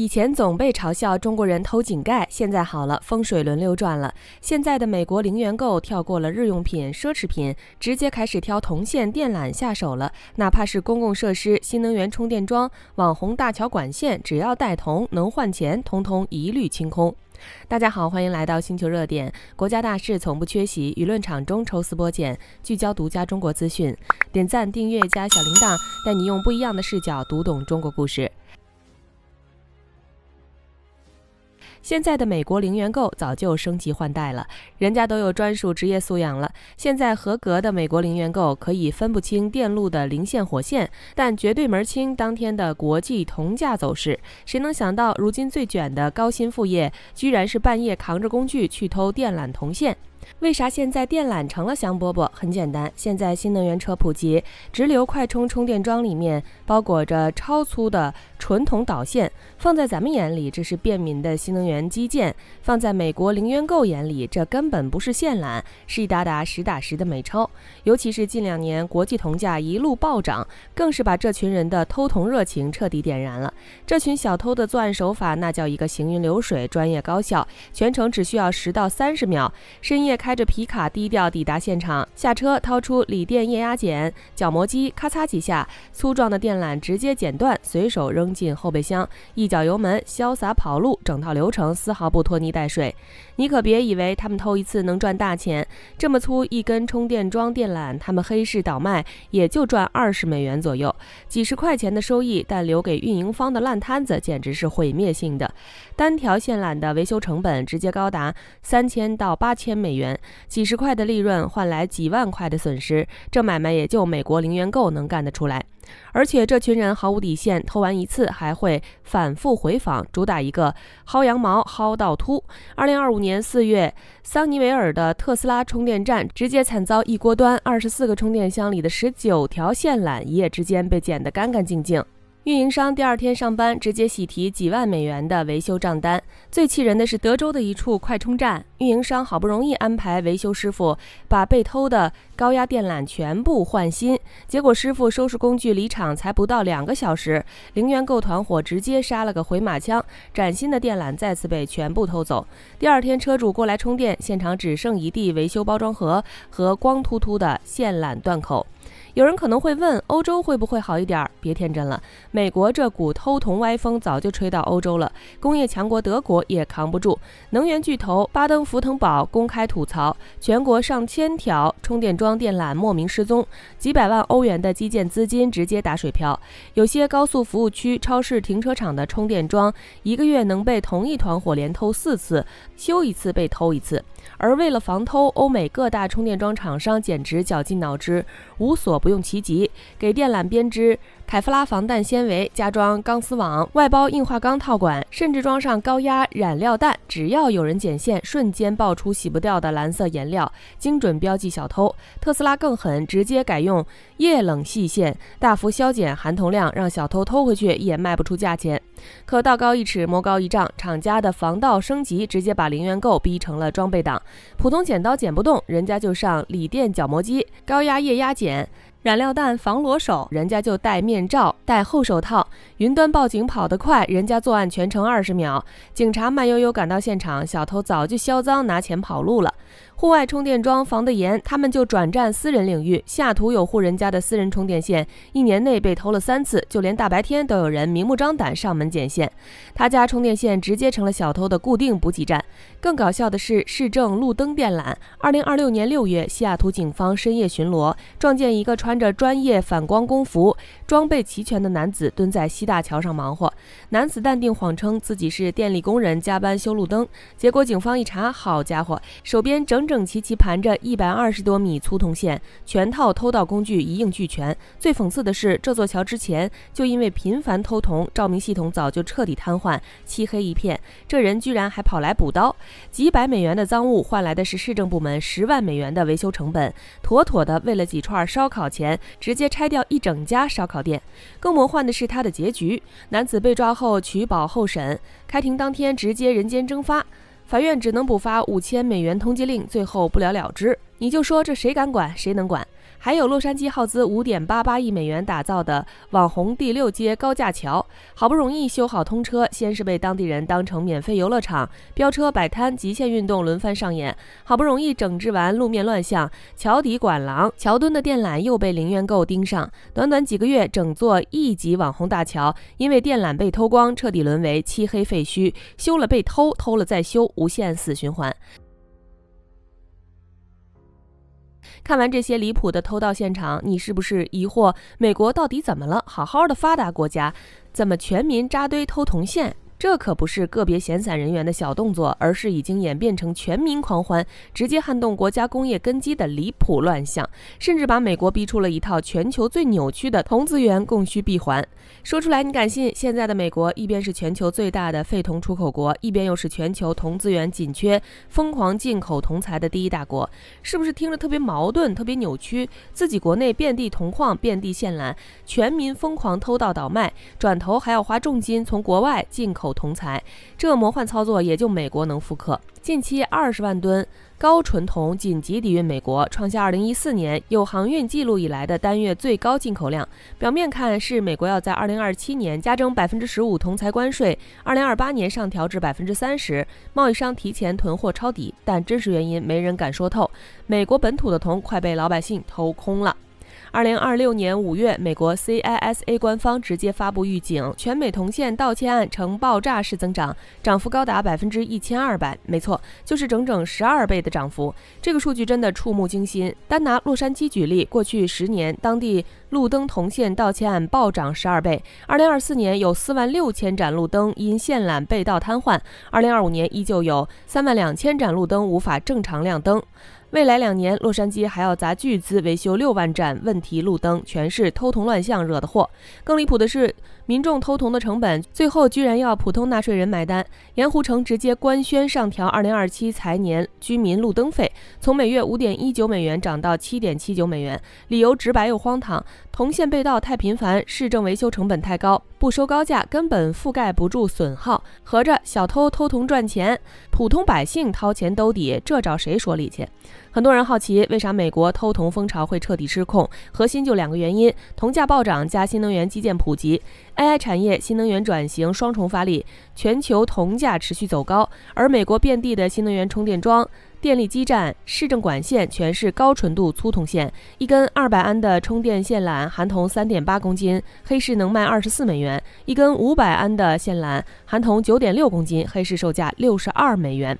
以前总被嘲笑中国人偷井盖，现在好了，风水轮流转了。现在的美国零元购跳过了日用品、奢侈品，直接开始挑铜线电缆下手了。哪怕是公共设施、新能源充电桩、网红大桥管线，只要带铜能换钱，通通一律清空。大家好，欢迎来到星球热点，国家大事从不缺席，舆论场中抽丝剥茧，聚焦独家中国资讯。点赞、订阅加小铃铛，带你用不一样的视角读懂中国故事。现在的美国零元购早就升级换代了，人家都有专属职业素养了。现在合格的美国零元购可以分不清电路的零线火线，但绝对门清当天的国际铜价走势。谁能想到，如今最卷的高薪副业，居然是半夜扛着工具去偷电缆铜线？为啥现在电缆成了香饽饽？很简单，现在新能源车普及，直流快充充电桩里面包裹着超粗的纯铜导线，放在咱们眼里这是便民的新能源基建，放在美国零元购眼里，这根本不是线缆，是一沓沓实打实的美钞。尤其是近2年国际铜价一路暴涨，更是把这群人的偷铜热情彻底点燃了。这群小偷的作案手法那叫一个行云流水，专业高效，全程只需要10到30秒。深夜开着皮卡低调抵达现场，下车掏出锂电液压剪、角磨机，咔嚓几下，粗壮的电缆直接剪断，随手扔进后备箱，一脚油门潇洒跑路，整套流程丝毫不拖泥带水。你可别以为他们偷一次能赚大钱，这么粗一根充电桩电缆，他们黑市倒卖也就赚20美元左右，几十块钱的收益，但留给运营方的烂摊子简直是毁灭性的。单条线缆的维修成本直接高达3000到8000美元，几十块的利润换来几万块的损失，这买卖也就美国零元购能干得出来。而且这群人毫无底线，偷完一次还会反复回访，主打一个薅羊毛薅到秃。2025年4月，桑尼维尔的特斯拉充电站直接惨遭一锅端，24个充电箱里的19条线缆一夜之间被剪得干干净净。运营商第2天上班直接喜提几万美元的维修账单。最气人的是德州的一处快充站，运营商好不容易安排维修师傅把被偷的高压电缆全部换新，结果师傅收拾工具离场才不到2个小时，零元购团伙直接杀了个回马枪，崭新的电缆再次被全部偷走。第2天车主过来充电，现场只剩一地维修包装盒和光秃秃的线缆断口。有人可能会问，欧洲会不会好一点？别天真了，美国这股偷铜歪风早就吹到欧洲了，工业强国德国也扛不住。能源巨头巴登符腾堡公开吐槽，全国上千条充电桩电缆莫名失踪，几百万欧元的基建资金直接打水漂。有些高速服务区、超市停车场的充电桩，一个月能被同一团伙连偷4次，修一次被偷一次。而为了防偷，欧美各大充电桩厂商简直绞尽脑汁，无所不用其极，给电缆编织凯夫拉防弹纤维，加装钢丝网，外包硬化钢套管，甚至装上高压染料弹，只要有人剪线，瞬间爆出洗不掉的蓝色颜料，精准标记小偷。特斯拉更狠，直接改用液冷细线，大幅削减含铜量，让小偷偷回去也卖不出价钱。可道高一尺，魔高一丈，厂家的防盗升级直接把零元购逼成了装备党。普通剪刀剪不动，人家就上锂电角磨机，高压液压剪，染料弹防裸手，人家就戴面罩戴厚手套。云端报警跑得快，人家作案全程20秒。警察慢悠悠赶到现场，小偷早就销赃拿钱跑路了。户外充电桩防得严，他们就转战私人领域。下图有户人家的私人充电线，1年内被偷了3次，就连大白天都有人明目张胆上门捡线。他家充电线直接成了小偷的固定补给站。更搞笑的是市政路灯电缆。2026年6月，西雅图警方深夜巡逻，撞见一个穿着专业反光工服、装备齐全的男子蹲在西大桥上忙活。男子淡定谎称自己是电力工人，加班修路灯。结果警方一查，好家伙，手边整齐盘着120多米粗铜线，全套偷盗工具一应俱全。最讽刺的是，这座桥之前就因为频繁偷铜，照明系统早就彻底瘫痪，漆黑一片。这人居然还跑来补刀，几百美元的赃物换来的是市政部门10万美元的维修成本，妥妥的为了几串烧烤钱，直接拆掉一整家烧烤店。更魔幻的是他的结局，男子被抓后取保候审，开庭当天直接人间蒸发。法院只能补发5000美元通缉令，最后不了了之。你就说这谁敢管，谁能管？还有洛杉矶耗资5.88亿美元打造的网红第6街高架桥，好不容易修好通车，先是被当地人当成免费游乐场，飙车摆摊、极限运动轮番上演。好不容易整治完路面乱象，桥底管廊、桥墩的电缆又被零元购盯上。短短几个月，整座亿级网红大桥因为电缆被偷光，彻底沦为漆黑废墟，修了被偷，偷了再修，无限死循环。看完这些离谱的偷盗现场，你是不是疑惑美国到底怎么了？好好的发达国家，怎么全民扎堆偷铜线？这可不是个别闲散人员的小动作，而是已经演变成全民狂欢，直接撼动国家工业根基的离谱乱象，甚至把美国逼出了一套全球最扭曲的铜资源供需闭环。说出来你敢信？现在的美国一边是全球最大的废铜出口国，一边又是全球铜资源紧缺、疯狂进口铜材的第一大国，是不是听着特别矛盾、特别扭曲？自己国内遍地铜矿、遍地线缆，全民疯狂偷盗倒卖，转头还要花重金从国外进口铜材，这魔幻操作也就美国能复刻。近期20万吨高纯铜紧急抵运美国，创下2014年有航运记录以来的单月最高进口量。表面看是美国要在2027年加征15%铜材关税，2028年上调至30%，贸易商提前囤货抄底，但真实原因没人敢说透。美国本土的铜快被老百姓偷空了。2026年5月，美国 CISA 官方直接发布预警，全美铜线盗窃案呈爆炸式增长，涨幅高达1200%，没错，就是整整12倍的涨幅。这个数据真的触目惊心。单拿洛杉矶举例，过去10年，当地路灯铜线盗窃案暴涨12倍。2024年有46000盏路灯因线缆被盗瘫痪，2025年依旧有32000盏路灯无法正常亮灯。未来2年，洛杉矶还要砸巨资维修6万盏问题路灯，全是偷铜乱象惹的祸。更离谱的是，民众偷铜的成本最后居然要普通纳税人买单。盐湖城直接官宣上调2027财年居民路灯费，从每月5.19美元涨到7.79美元，理由直白又荒唐：铜线被盗太频繁，市政维修成本太高，不收高价根本覆盖不住损耗。合着小偷偷铜赚钱，普通百姓掏钱兜底，这找谁说理去？很多人好奇，为啥美国偷铜风潮会彻底失控？核心就2个原因：铜价暴涨加新能源基建普及。AI 产业、新能源转型双重发力，全球铜价持续走高，而美国遍地的新能源充电桩、电力基站、市政管线全是高纯度粗铜线，一根200安的充电线缆含铜3.8公斤，黑市能卖24美元；一根500安的线缆含铜9.6公斤，黑市售价62美元。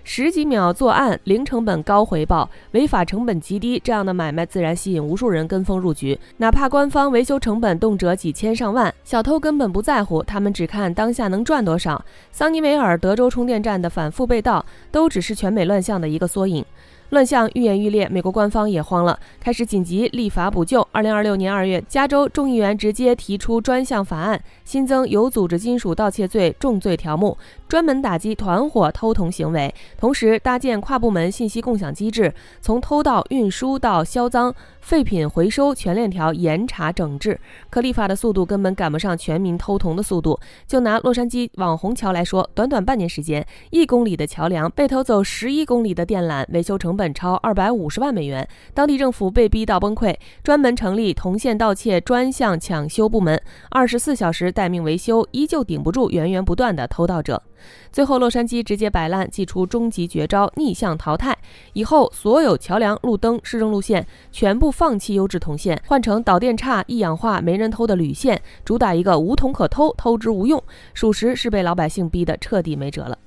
10几秒作案，零成本高回报，违法成本极低，这样的买卖自然吸引无数人跟风入局。哪怕官方维修成本动辄几千上万，小偷根本不在乎，他们只看当下能赚多少。桑尼维尔、德州充电站的反复被盗，都只是全美乱象的一个缩影。乱象愈演愈烈，美国官方也慌了，开始紧急立法补救。2026年2月，加州众议员直接提出专项法案，新增有组织金属盗窃罪重罪条目，专门打击团伙偷铜行为，同时搭建跨部门信息共享机制，从偷盗、运输到销赃、废品回收全链条严查整治。可立法的速度根本赶不上全民偷铜的速度。就拿洛杉矶网红桥来说，短短半年时间，1公里的桥梁被偷走11公里的电缆，维修成本超250万美元，当地政府被逼到崩溃，专门成立铜线盗窃专项抢修部门，24小时待命维修，依旧顶不住源源不断的偷盗者。最后，洛杉矶直接摆烂，祭出终极绝招，逆向淘汰。以后所有桥梁、路灯、市政路线全部放弃优质铜线，换成导电差、一氧化、没人偷的铝线，主打一个无铜可偷，偷之无用。属实是被老百姓逼得彻底没辙了。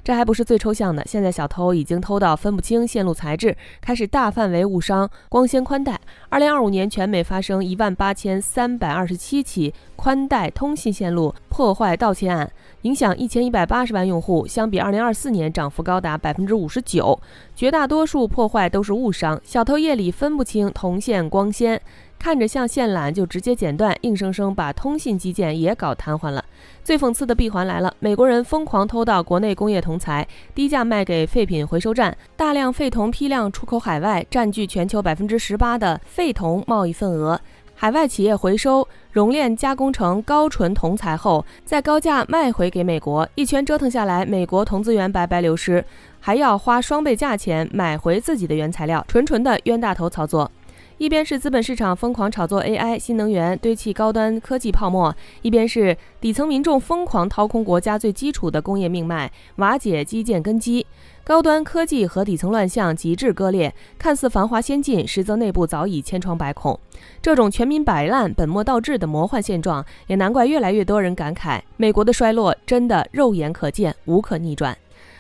这还不是最抽象的，现在小偷已经偷到分不清线路材质，开始大范围误伤光纤宽带。2025年全美发生18327起宽带通信线路破坏盗窃案，影响1180万用户，相比2024年涨幅高达59%。绝大多数破坏都是误伤，小偷夜里分不清铜线光纤，看着像线缆就直接剪断，硬生生把通信基建也搞瘫痪了。最讽刺的闭环来了，美国人疯狂偷盗国内工业铜材，低价卖给废品回收站，大量废铜批量出口海外，占据全球18%的废铜贸易份额。海外企业回收熔炼加工成高纯铜材后，再高价卖回给美国，一圈折腾下来，美国铜资源白白流失，还要花双倍价钱买回自己的原材料，纯的冤大头操作。一边是资本市场疯狂炒作 AI 新能源，堆砌高端科技泡沫，一边是底层民众疯狂掏空国家最基础的工业命脉，瓦解基建根基。高端科技和底层乱象极致割裂，看似繁华先进，实则内部早已千疮百孔。这种全民摆烂、本末倒置的魔幻现状，也难怪越来越多人感慨，美国的衰落真的肉眼可见，无可逆转。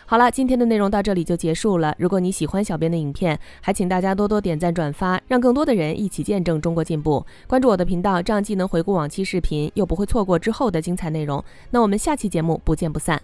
好了，今天的内容到这里就结束了。如果你喜欢小编的影片，还请大家多多点赞转发，让更多的人一起见证中国进步。关注我的频道，这样既能回顾往期视频，又不会错过之后的精彩内容。那我们下期节目不见不散。